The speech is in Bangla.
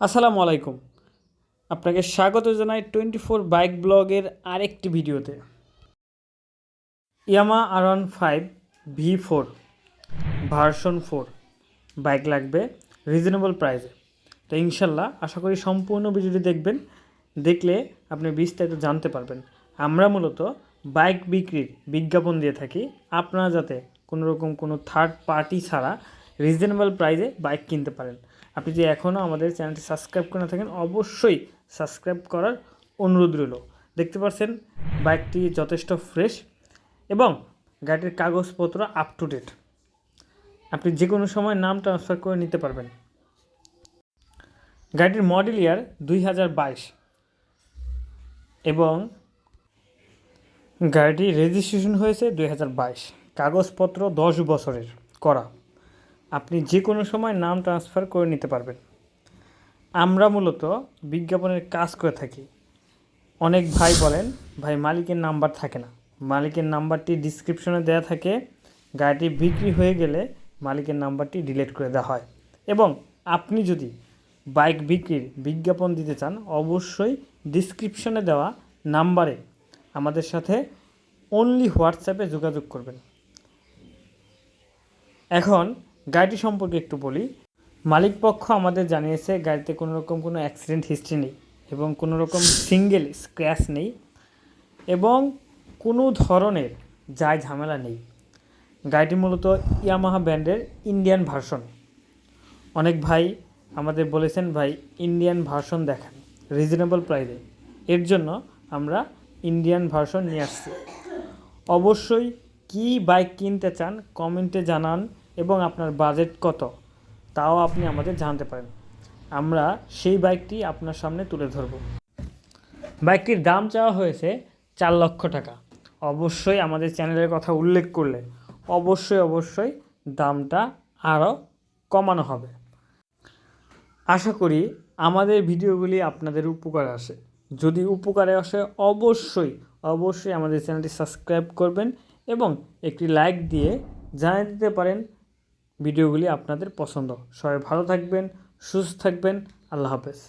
আসসালামু আলাইকুম। আপনাকে স্বাগত জানাই 24 বাইক ব্লগের আরেকটি ভিডিওতে। ইয়ামা R15 V4 ভার্সন 4 বাইক লাগবে রিজনেবল প্রাইসে। তো ইনশাল্লাহ আশা করি সম্পূর্ণ ভিডিওটি দেখবেন, দেখলে আপনি বিস্তারিত জানতে পারবেন। আমরা মূলত বাইক বিক্রির বিজ্ঞাপন দিয়ে থাকি, আপনারা যাতে কোনোরকম কোনো থার্ড পার্টি ছাড়া রিজনেবল প্রাইসে বাইক কিনতে পারেন। আপনি যে এখনও আমাদের চ্যানেলটি সাবস্ক্রাইব করে না থাকেন, অবশ্যই সাবস্ক্রাইব করার অনুরোধ রইল। দেখতে পাচ্ছেন বাইকটি যথেষ্ট ফ্রেশ এবং গাড়ির কাগজপত্র আপ টু ডেট। আপনি যে কোনো সময় নাম ট্রান্সফার করে নিতে পারবেন। গাড়িটির মডেল ইয়ার 2022 এবং গাড়িটি রেজিস্ট্রেশন হয়েছে 2022। কাগজপত্র 10 বছরের করা। আপনি যে কোনো সময় নাম ট্রান্সফার করে নিতে পারবেন। আমরা মূলত বিজ্ঞাপনের কাজ করে থাকি। অনেক ভাই বলেন, ভাই মালিকের নাম্বার থাকে না। মালিকের নাম্বারটি ডিসক্রিপশনে দেওয়া থাকে। গাড়িটি বিক্রি হয়ে গেলে মালিকের নাম্বারটি ডিলিট করে দেওয়া হয়। এবং আপনি যদি বাইক বিক্রির বিজ্ঞাপন দিতে চান, অবশ্যই ডিসক্রিপশনে দেওয়া নাম্বারে আমাদের সাথে অনলি হোয়াটসঅ্যাপে যোগাযোগ করবেন। এখন গাড়িটি সম্পর্কে একটু বলি। মালিকপক্ষ আমাদের জানিয়েছে গাড়িতে কোনো রকম কোনো অ্যাক্সিডেন্ট হিস্ট্রি নেই এবং কোনো রকম সিঙ্গেল স্ক্র্যাচ নেই এবং কোনো ধরনের যায় ঝামেলা নেই। গাড়িটি মূলত ইয়ামাহা ব্র্যান্ডের ইন্ডিয়ান ভার্সন। অনেক ভাই আমাদের বলেছেন, ভাই ইন্ডিয়ান ভার্সন দেখান রিজনেবল প্রাইসে। এর জন্য আমরা ইন্ডিয়ান ভার্সন নিয়ে আসছি। অবশ্যই কী বাইক কিনতে চান কমেন্টে জানান এবং আপনার বাজেট কত তাও আপনি আমাদের জানতে পারেন। আমরা সেই বাইকটি আপনার সামনে তুলে ধরব। বাইকটির দাম চাওয়া হয়েছে 4 লক্ষ টাকা। অবশ্যই আমাদের চ্যানেলের কথা উল্লেখ করলে অবশ্যই দামটা আরও কমানো হবে। আশা করি আমাদের ভিডিওগুলি আপনাদের উপকারে আসে। যদি উপকারে আসে অবশ্যই আমাদের চ্যানেলটি সাবস্ক্রাইব করবেন এবং একটি লাইক দিয়ে জানিয়ে দিতে পারেন ভিডিওগুলি আপনাদের পছন্দ। সবাই ভালো থাকবেন, সুস্থ থাকবেন। আল্লাহ হাফেজ।